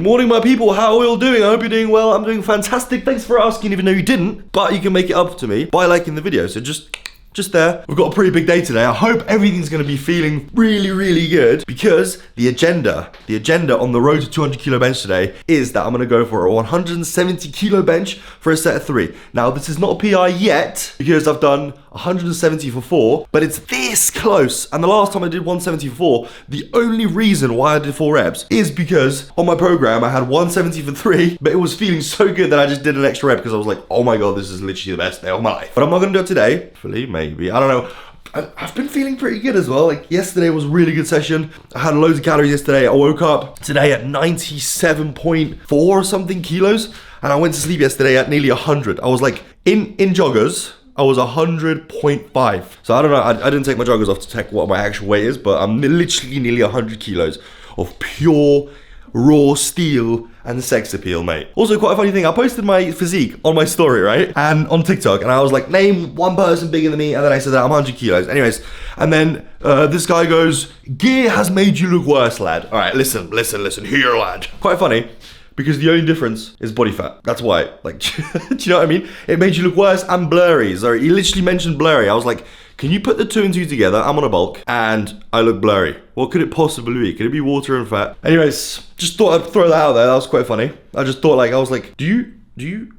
morning, my people. How are we all doing? I hope you're doing well. I'm doing fantastic. Thanks for asking, even though you didn't. But you can make it up to me by liking the video. So just there. We've got a pretty big day today. I hope everything's gonna be feeling really, really good because the agenda on the road to 200 kilo bench today is that I'm gonna go for a 170 kilo bench for a set of 3. Now, this is not a PI yet because I've done 170 for 4, but it's this close. And the last time I did 170 for 4, the only reason why I did 4 reps is because on my program I had 170 for 3, but it was feeling so good that I just did an extra rep because I was like, oh my God, this is literally the best day of my life. But I'm not gonna do it today. Hopefully, maybe, I don't know. I've been feeling pretty good as well. Like yesterday was a really good session. I had loads of calories yesterday. I woke up today at 97.4 or something kilos, and I went to sleep yesterday at nearly 100. I was like, in joggers, I was 100.5. So I don't know, I didn't take my joggers off to check what my actual weight is, but I'm literally nearly 100 kilos of pure raw steel and sex appeal, mate. Also, quite a funny thing, I posted my physique on my story, right? And on TikTok, and I was like, name one person bigger than me, and then I said that I'm 100 kilos. Anyways, and then this guy goes, gear has made you look worse, lad. All right, listen here, lad. Quite funny, because the only difference is body fat. That's why, like, do you know what I mean? It made you look worse and blurry. So he literally mentioned blurry. I was like, can you put the 2 and 2 together? I'm on a bulk and I look blurry. What could it possibly be? Could it be water and fat? Anyways, just thought I'd throw that out there. That was quite funny. I just thought, like, I was like, can you?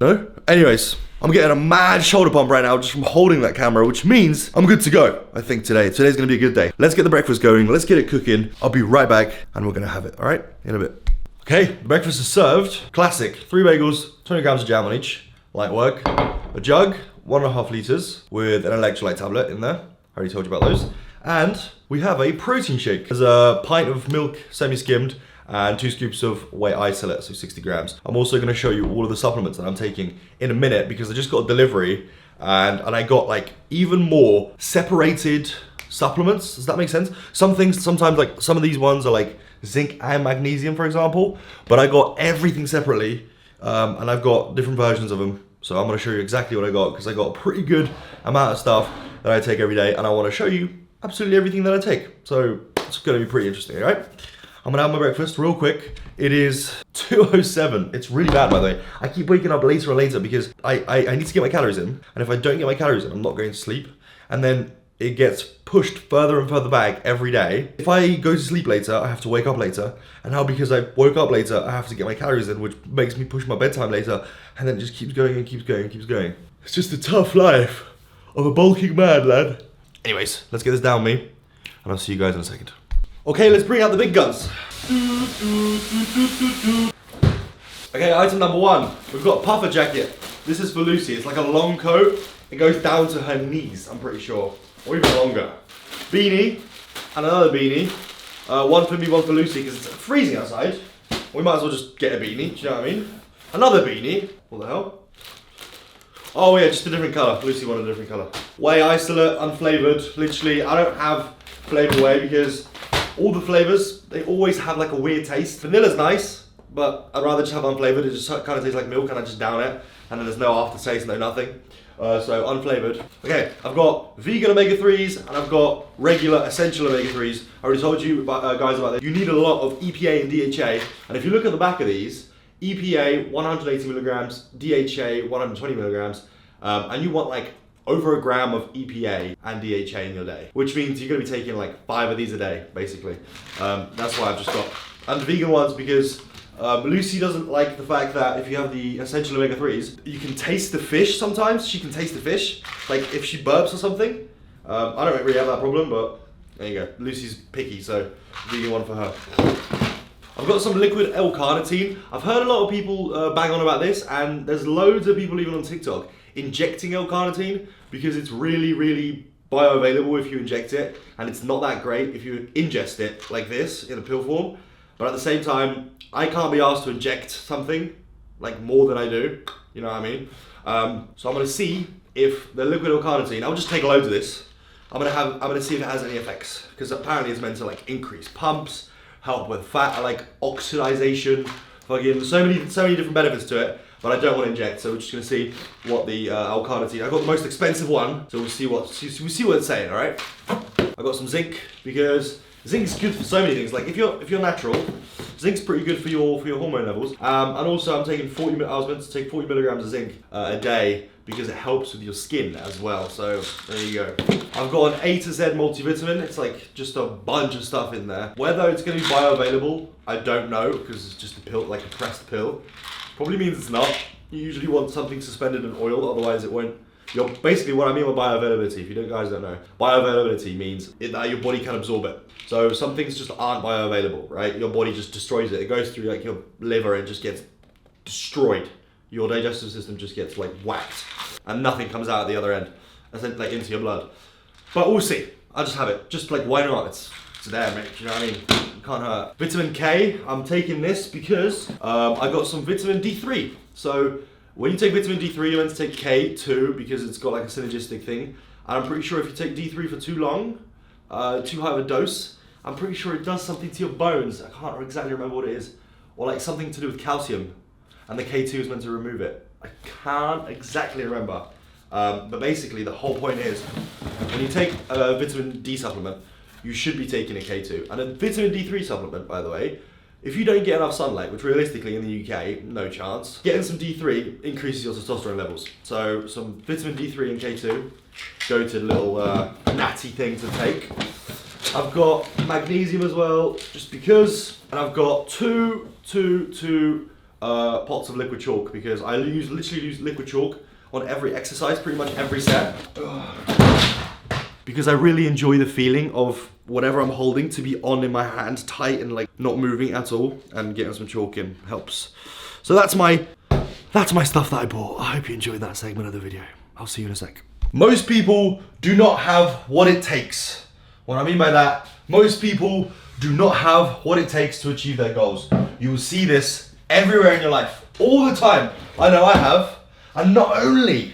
No? Anyways, I'm getting a mad shoulder pump right now just from holding that camera, which means I'm good to go, I think, today. Today's gonna be a good day. Let's get the breakfast going. Let's get it cooking. I'll be right back and we're gonna have it, all right? In a bit. Okay, the breakfast is served. Classic, 3 bagels, 20 grams of jam on each. Light work. A jug, 1.5 liters with an electrolyte tablet in there. I already told you about those. And we have a protein shake. There's a pint of milk, semi-skimmed, and 2 scoops of whey isolate, so 60 grams. I'm also gonna show you all of the supplements that I'm taking in a minute because I just got a delivery and I got like even more separated supplements. Does that make sense? Some things, sometimes like some of these ones are like zinc and magnesium, for example, but I got everything separately and I've got different versions of them. So I'm gonna show you exactly what I got because I got a pretty good amount of stuff that I take every day and I wanna show you absolutely everything that I take. So it's gonna be pretty interesting, all right? I'm gonna have my breakfast real quick. It is 2:07. It's really bad, by the way. I keep waking up later and later because I need to get my calories in. And if I don't get my calories in, I'm not going to sleep. And then it gets pushed further and further back every day. If I go to sleep later, I have to wake up later. And now because I woke up later, I have to get my calories in, which makes me push my bedtime later. And then it just keeps going and keeps going and keeps going. It's just a tough life of a bulking man, lad. Anyways, let's get this down me. And I'll see you guys in a second. Okay, let's bring out the big guns. Okay, item number 1. We've got a puffer jacket. This is for Lucy. It's like a long coat. It goes down to her knees, I'm pretty sure. Or even longer. Beanie, and another beanie. One for me, one for Lucy, because it's freezing outside. We might as well just get a beanie, do you know what I mean? Another beanie. What the hell? Oh yeah, just a different colour. Lucy wanted a different colour. Whey isolate, unflavoured. Literally, I don't have flavoured whey because all the flavours, they always have like a weird taste. Vanilla's nice, but I'd rather just have unflavoured. It just kind of tastes like milk and I just down it. And then there's no aftertaste, no nothing. So unflavoured. Okay, I've got vegan omega-3s and I've got regular essential omega-3s. I already told you about, guys about this. You need a lot of EPA and DHA. And if you look at the back of these, EPA 180 milligrams, DHA 120 milligrams, and you want like over a gram of EPA and DHA in your day, which means you're gonna be taking like 5 of these a day, basically. That's why I've just got, and the vegan ones because Lucy doesn't like the fact that if you have the essential omega-3s, you can taste the fish sometimes. She can taste the fish, like if she burps or something. I don't really have that problem, but there you go. Lucy's picky, so vegan one for her. I've got some liquid L-carnitine. I've heard a lot of people bang on about this, and there's loads of people even on TikTok injecting L-carnitine because it's really, really bioavailable if you inject it, and it's not that great if you ingest it like this in a pill form. But at the same time, I can't be asked to inject something like more than I do, you know what I mean? So I'm gonna see if the liquid L-carnitine, I'll just take loads of this. I'm gonna see if it has any effects because apparently it's meant to like increase pumps, help with fat, like oxidization, fucking so many different benefits to it. But I don't want to inject, so we're just gonna see what the L-carnitine. I got the most expensive one, so we'll see what it's saying. All right. I got some zinc because Zinc's good for so many things. Like if you're natural, zinc's pretty good for your hormone levels. And also I'm taking I was meant to take 40 milligrams of zinc a day because it helps with your skin as well. So there you go. I've got an A to Z multivitamin. It's like just a bunch of stuff in there. Whether it's going to be bioavailable, I don't know, because it's just a pill, like a pressed pill. Probably means it's not. You usually want something suspended in oil, otherwise it won't. Basically what I mean by bioavailability, if you guys don't know, bioavailability means that your body can absorb it. So some things just aren't bioavailable, right? Your body just destroys it. It goes through like your liver and just gets destroyed. Your digestive system just gets like whacked and nothing comes out at the other end, like into your blood. But we'll see. I'll just have it. Just like, why not? It's there, mate. You know what I mean? It can't hurt. Vitamin K, I'm taking this because I got some vitamin D3. So when you take vitamin D3, you're meant to take K2 because it's got like a synergistic thing. And I'm pretty sure if you take D3 for too long, too high of a dose, I'm pretty sure it does something to your bones. I can't exactly remember what it is. Or like something to do with calcium. And the K2 is meant to remove it. I can't exactly remember. But basically the whole point is, when you take a vitamin D supplement, you should be taking a K2. And a vitamin D3 supplement, by the way, if you don't get enough sunlight, which realistically in the UK, no chance, getting some D3 increases your testosterone levels. So some vitamin D3 and K2 go to the little natty thing to take. I've got magnesium as well, just because, and I've got two pots of liquid chalk because I literally use liquid chalk on every exercise, pretty much every set. Because I really enjoy the feeling of whatever I'm holding to be on in my hand, tight and like not moving at all, and getting some chalk in helps. So that's my stuff that I bought. I hope you enjoyed that segment of the video. I'll see you in a sec. Most people do not have what it takes. What I mean by that, most people do not have what it takes to achieve their goals. You will see this everywhere in your life, all the time. I know I have. And not only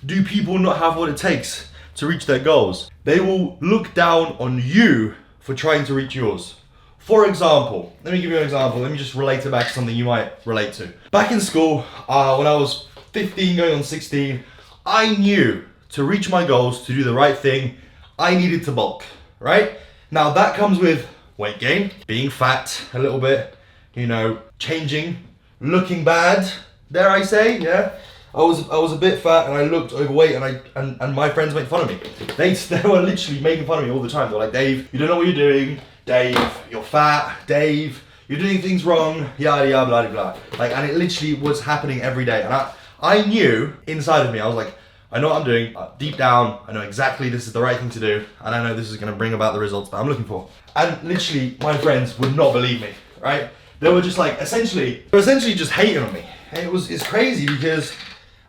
do people not have what it takes to reach their goals, they will look down on you for trying to reach yours. For example, let me give you an example. Let me just relate it back to something you might relate to. Back in school, when I was 15 going on 16, I knew to reach my goals, to do the right thing, I needed to bulk, right? Now that comes with weight gain, being fat a little bit, you know, changing, looking bad, dare I say, yeah? I was a bit fat and I looked overweight and my friends made fun of me. They were literally making fun of me all the time. They were like, Dave, you don't know what you're doing. Dave, you're fat. Dave, you're doing things wrong. Yada yada blah blah. Like, and it literally was happening every day. And I knew inside of me, I was like, I know what I'm doing. Deep down, I know exactly this is the right thing to do, and I know this is going to bring about the results that I'm looking for. And literally, my friends would not believe me, right? They were just like, essentially just hating on me. And it's crazy because,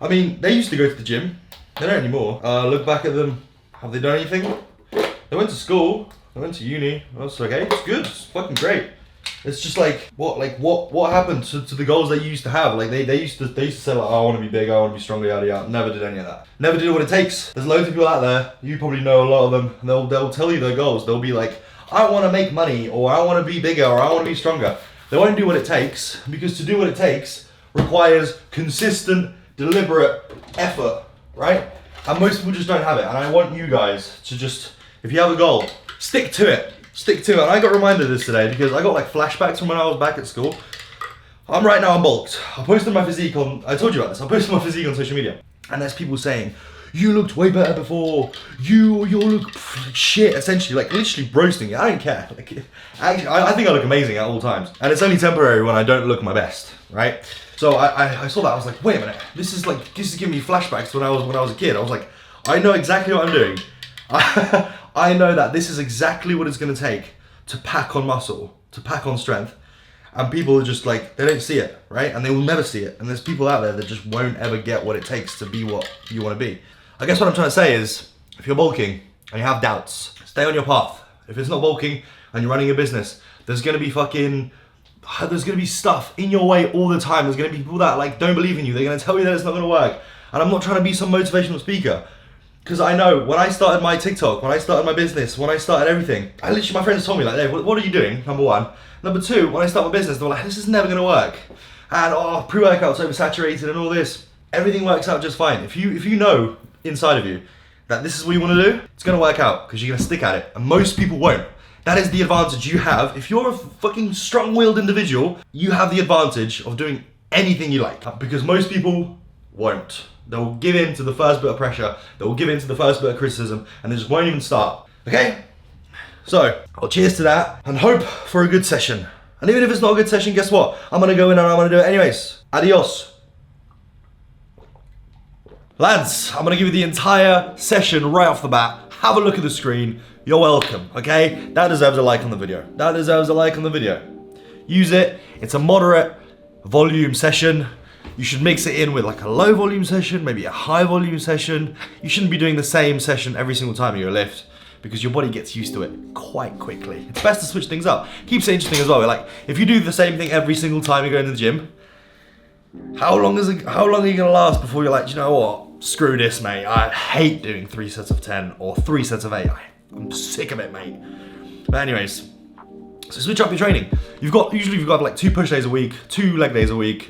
I mean, they used to go to the gym. They don't anymore. Look back at them. Have they done anything? They went to school. They went to uni. That's okay. It's good. It's fucking great. It's just like what happened to the goals they used to have? Like they used to say like, oh, I want to be big, I want to be stronger, yada yada. Never did any of that. Never did what it takes. There's loads of people out there. You probably know a lot of them. They'll tell you their goals. They'll be like, I want to make money, or I want to be bigger, or I want to be stronger. They won't do what it takes, because to do what it takes requires consistent, deliberate effort, right? And most people just don't have it. And I want you guys to just, if you have a goal, stick to it. Stick to it. And I got reminded of this today because I got like flashbacks from when I was back at school. I'm bulked. I posted my physique I told you about this. I posted my physique on social media. And there's people saying, you looked way better before. You look shit, essentially, like literally roasting it. I don't care. Like, actually, I think I look amazing at all times. And it's only temporary when I don't look my best, right? So I saw that, I was like, wait a minute, this is giving me flashbacks to when I was a kid. I was like, I know exactly what I'm doing. I know that this is exactly what it's gonna take to pack on muscle, to pack on strength. And people are just like, they don't see it, right? And they will never see it. And there's people out there that just won't ever get what it takes to be what you wanna be. I guess what I'm trying to say is, if you're bulking and you have doubts, stay on your path. If it's not bulking and you're running a business, there's gonna be stuff in your way all the time. There's gonna be people that like don't believe in you. They're gonna tell you that it's not gonna work. And I'm not trying to be some motivational speaker. Because I know when I started my TikTok, when I started my business, when I started everything, my friends told me like, Dave, what are you doing? Number one. Number two, when I start my business, they were like, this is never gonna work. And pre-workout's oversaturated and all this. Everything works out just fine. If you know inside of you that this is what you wanna do, it's gonna work out because you're gonna stick at it. And most people won't. That is the advantage you have. If you're a fucking strong-willed individual, you have the advantage of doing anything you like. Because most people won't. They'll give in to the first bit of pressure, they'll give in to the first bit of criticism, and they just won't even start. Okay? So, I'll cheers to that, and hope for a good session. And even if it's not a good session, guess what? I'm gonna go in and I'm gonna do it anyways. Adios. Lads, I'm gonna give you the entire session right off the bat. Have a look at the screen. You're welcome, okay? That deserves a like on the video. That deserves a like on the video. Use it. It's a moderate volume session. You should mix it in with like a low volume session, maybe a high volume session. You shouldn't be doing the same session every single time you lift because your body gets used to it quite quickly. It's best to switch things up. Keeps it interesting as well. Like, if you do the same thing every single time you go into the gym, how long are you gonna last before you're like, you know what? Screw this, mate. I hate doing 3 sets of 10 or 3 sets of 8. I'm sick of it, mate. But anyways, so switch up your training. Usually you've got like 2 push days a week, 2 leg days a week,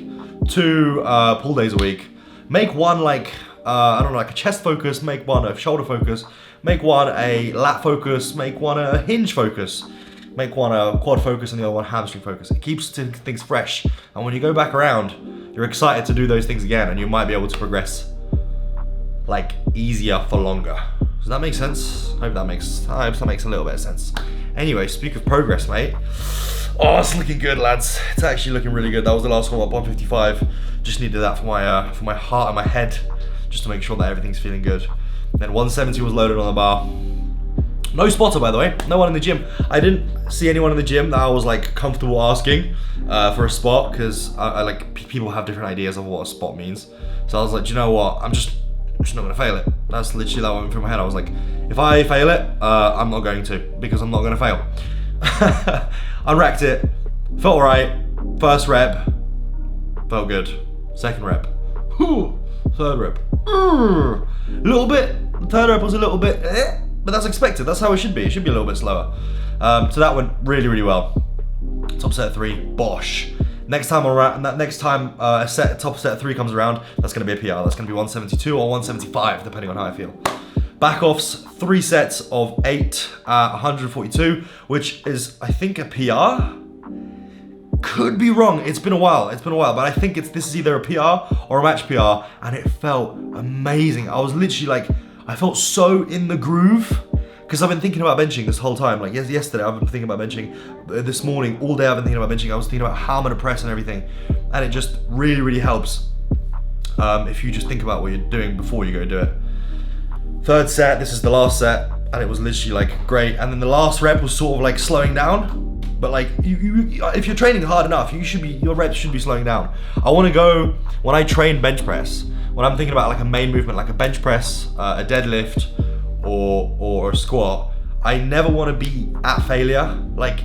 2 pull days a week. Make one like, I don't know, like a chest focus, make one a shoulder focus, make one a lat focus, make one a hinge focus, make one a quad focus and the other one hamstring focus. It keeps things fresh. And when you go back around, you're excited to do those things again and you might be able to progress like easier for longer. Does that make sense? I hope that makes a little bit of sense. Anyway, speak of progress, mate. Oh, it's looking good, lads. It's actually looking really good. That was the last one at 155. Just needed that for my heart and my head, just to make sure that everything's feeling good. Then 170 was loaded on the bar. No spotter, by the way. No one in the gym. I didn't see anyone in the gym that I was like comfortable asking for a spot, because I like people have different ideas of what a spot means. So I was like, do you know what? I'm just not gonna fail it. That's literally that went through my head. I was like, if I fail it, I'm not going to, because I'm not gonna fail. Unracked it, felt alright. First rep, felt good. Second rep, third rep, a little bit. The third rep was a little bit, but that's expected. That's how it should be. It should be a little bit slower. So that went really, really well. Top set 3, bosh. Next time top set 3 comes around, that's gonna be a PR. That's gonna be 172 or 175, depending on how I feel. Back offs, 3 sets of 8 at 142, which is, I think, a PR. Could be wrong. It's been a while, but I think this is either a PR or a match PR, and it felt amazing. I was literally like, I felt so in the groove. Because I've been thinking about benching this whole time. Like yesterday, I've been thinking about benching. This morning, all day I've been thinking about benching. I was thinking about how I'm gonna press and everything. And it just really, really helps if you just think about what you're doing before you go do it. Third set, this is the last set, and it was literally like great. And then the last rep was sort of like slowing down. But like, if you're training hard enough, your reps should be slowing down. I wanna go, when I train bench press, when I'm thinking about like a main movement, like a bench press, a deadlift, or a squat, I never want to be at failure. Like,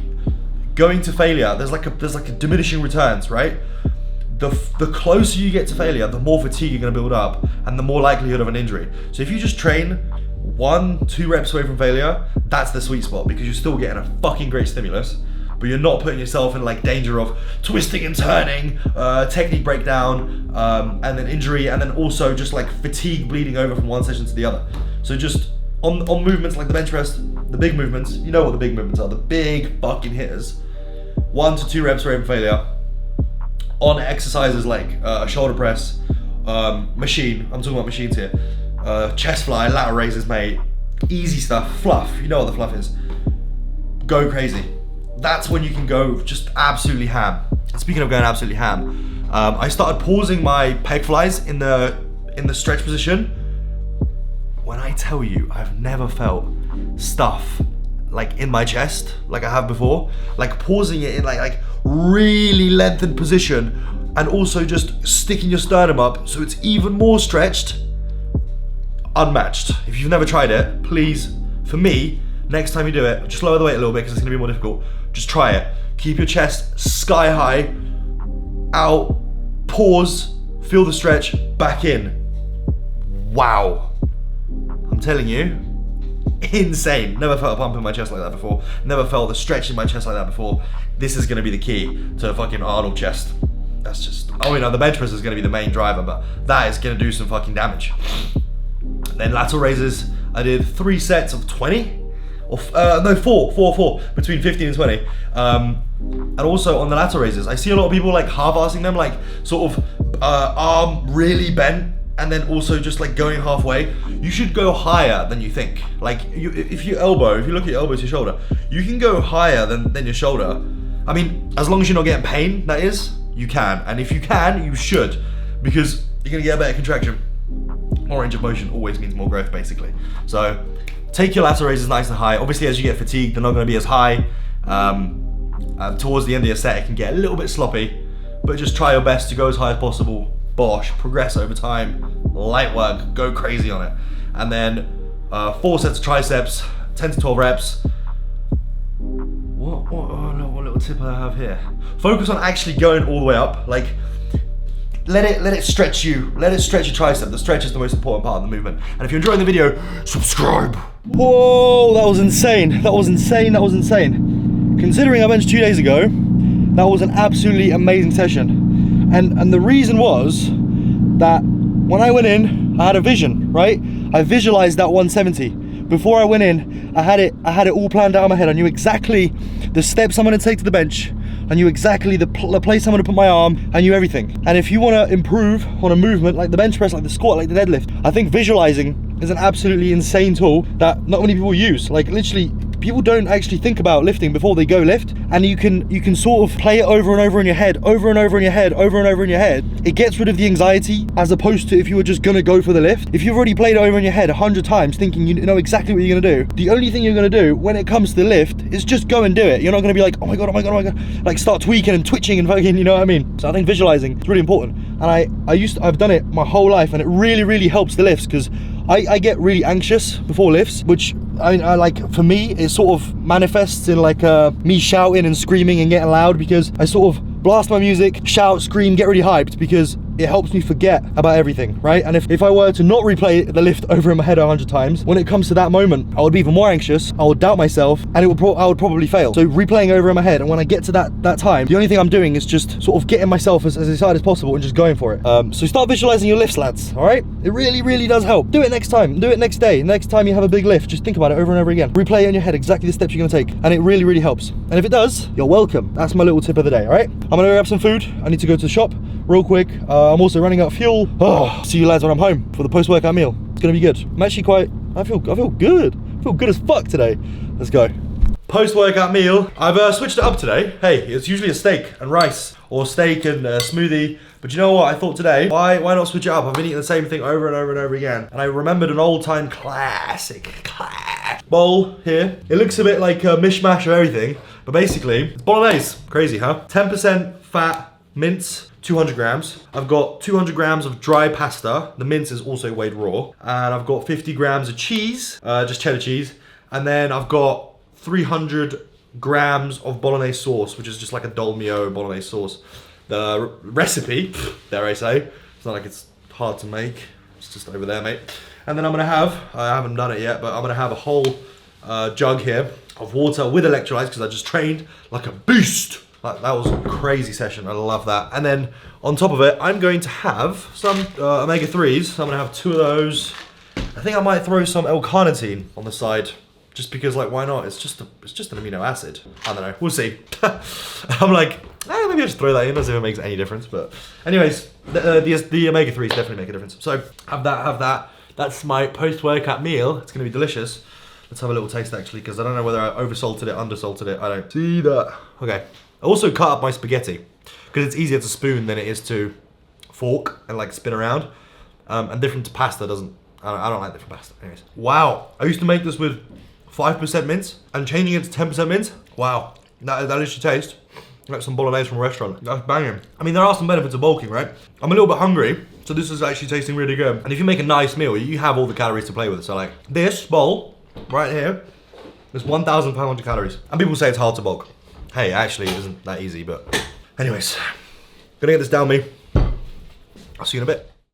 going to failure, there's like a diminishing returns, right? The closer you get to failure, the more fatigue you're going to build up and the more likelihood of an injury. So if you just train 1-2 reps away from failure, that's the sweet spot, because you're still getting a fucking great stimulus, but you're not putting yourself in like danger of twisting and turning, technique breakdown, and then injury, and then also just like fatigue bleeding over from one session to the other. So just on movements like the bench press, the big movements, you know what the big movements are, the big fucking hitters, 1 to 2 reps away from failure. On exercises like shoulder press, machine, I'm talking about machines here, chest fly, lateral raises, mate, easy stuff, fluff, you know what the fluff is. Go crazy. That's when you can go just absolutely ham. Speaking of going absolutely ham, I started pausing my pec flies in the stretch position. When I tell you, I've never felt stuff like in my chest like I have before. Like pausing it in like really lengthened position, and also just sticking your sternum up so it's even more stretched. Unmatched. If you've never tried it, please, for me, next time you do it, just lower the weight a little bit because it's gonna be more difficult. Just try it. Keep your chest sky high, out, pause, feel the stretch, back in. Wow. I'm telling you, insane. Never felt a pump in my chest like that before. Never felt the stretch in my chest like that before. This is gonna be the key to a fucking Arnold chest. That's just, oh, you know, the bench press is gonna be the main driver, but that is gonna do some fucking damage. Then lateral raises, I did 3 sets of 20, or no, four, between 15 and 20. And also on the lateral raises, I see a lot of people like half-assing them, like sort of arm really bent, and then also just like going halfway. You should go higher than you think. Like if you look at your elbow to your shoulder, you can go higher than your shoulder. I mean, as long as you're not getting pain, that is, you can. And if you can, you should, because you're gonna get a better contraction. More range of motion always means more growth, basically. So take your lateral raises nice and high. Obviously, as you get fatigued, they're not gonna be as high. Towards the end of your set, it can get a little bit sloppy, but just try your best to go as high as possible. Bosh, progress over time, light work, go crazy on it. And then 4 sets of triceps, 10 to 12 reps. What little tip I have here? Focus on actually going all the way up. Like, let it stretch you. Let it stretch your tricep. The stretch is the most important part of the movement. And if you're enjoying the video, subscribe. Whoa, that was insane. That was insane. That was insane. Considering I benched 2 days ago, that was an absolutely amazing session. And the reason was that when I went in, I had a vision, right? I visualized that 170. Before I went in, I had it all planned out in my head. I knew exactly the steps I'm gonna take to the bench. I knew exactly the place I'm gonna put my arm. I knew everything. And if you wanna improve on a movement like the bench press, like the squat, like the deadlift, I think visualizing is an absolutely insane tool that not many people use. Like literally, people don't actually think about lifting before they go lift, and you can sort of play it over and over in your head, over and over in your head, over and over in your head. It gets rid of the anxiety, as opposed to if you were just gonna go for the lift. If you've already played it over in your head 100 times, thinking you know exactly what you're gonna do, the only thing you're gonna do when it comes to the lift is just go and do it. You're not gonna be like, oh my god, oh my god, oh my god, like start tweaking and twitching and fucking, you know what I mean? So I think visualizing is really important, and I've done it my whole life, and it really helps the lifts, because I get really anxious before lifts, which I like, for me, it sort of manifests in like me shouting and screaming and getting loud, because I sort of blast my music, shout, scream, get really hyped, because it helps me forget about everything, right? And if I were to not replay the lift over in my head 100 times, when it comes to that moment, I would be even more anxious, I would doubt myself, and I would probably fail. So replaying over in my head, and when I get to that time, the only thing I'm doing is just sort of getting myself as excited as possible and just going for it. So start visualizing your lifts, lads, all right? It really does help. Do it next time, do it next day. Next time you have a big lift, just think about it over and over again. Replay it in your head, exactly the steps you're gonna take, and it really helps. And if it does, you're welcome. That's my little tip of the day, all right? I'm gonna grab some food. I need to go to the shop real quick. I'm also running out of fuel. Oh, see you lads when I'm home for the post-workout meal. It's gonna be good. I'm actually I feel good. I feel good as fuck today. Let's go. Post-workout meal. I've switched it up today. Hey, it's usually a steak and rice, or steak and a smoothie. But you know what? I thought today, why not switch it up? I've been eating the same thing over and over and over again. And I remembered an old-time classic bowl here. It looks a bit like a mishmash of everything, but basically, it's bolognese. Crazy, huh? 10% fat mince, 200 grams. I've got 200 grams of dry pasta. The mince is also weighed raw. And I've got 50 grams of cheese, just cheddar cheese. And then I've got 300 grams of bolognese sauce, which is just like a dolmio bolognese sauce. The recipe, dare I say, it's not like it's hard to make. It's just over there, mate. And then I'm gonna have, I haven't done it yet, but I'm gonna have a whole jug here of water with electrolytes, because I just trained like a beast. That was a crazy session, I love that. And then on top of it, I'm going to have some omega-3s. So I'm gonna have 2 of those. I think I might throw some L-carnitine on the side, just because, like, why not? It's just an amino acid. I don't know, we'll see. I'm like, maybe I'll just throw that in as if it makes any difference. But anyways, the omega-3s definitely make a difference. So have that. That's my post-workout meal. It's gonna be delicious. Let's have a little taste actually, because I don't know whether I oversalted it, undersalted it. I don't see that. Okay. I also cut up my spaghetti, because it's easier to spoon than it is to fork and like spin around. And different to pasta doesn't, I don't like different pasta. Anyways. Wow. I used to make this with 5% mince, and changing it to 10% mince. Wow. That literally tastes like some bolognese from a restaurant. That's banging. I mean, there are some benefits of bulking, right? I'm a little bit hungry, so this is actually tasting really good. And if you make a nice meal, you have all the calories to play with. So like this bowl right here is 1,500 calories. And people say it's hard to bulk. Hey, actually it isn't that easy, but anyways, gonna get this down me. I'll see you in a bit.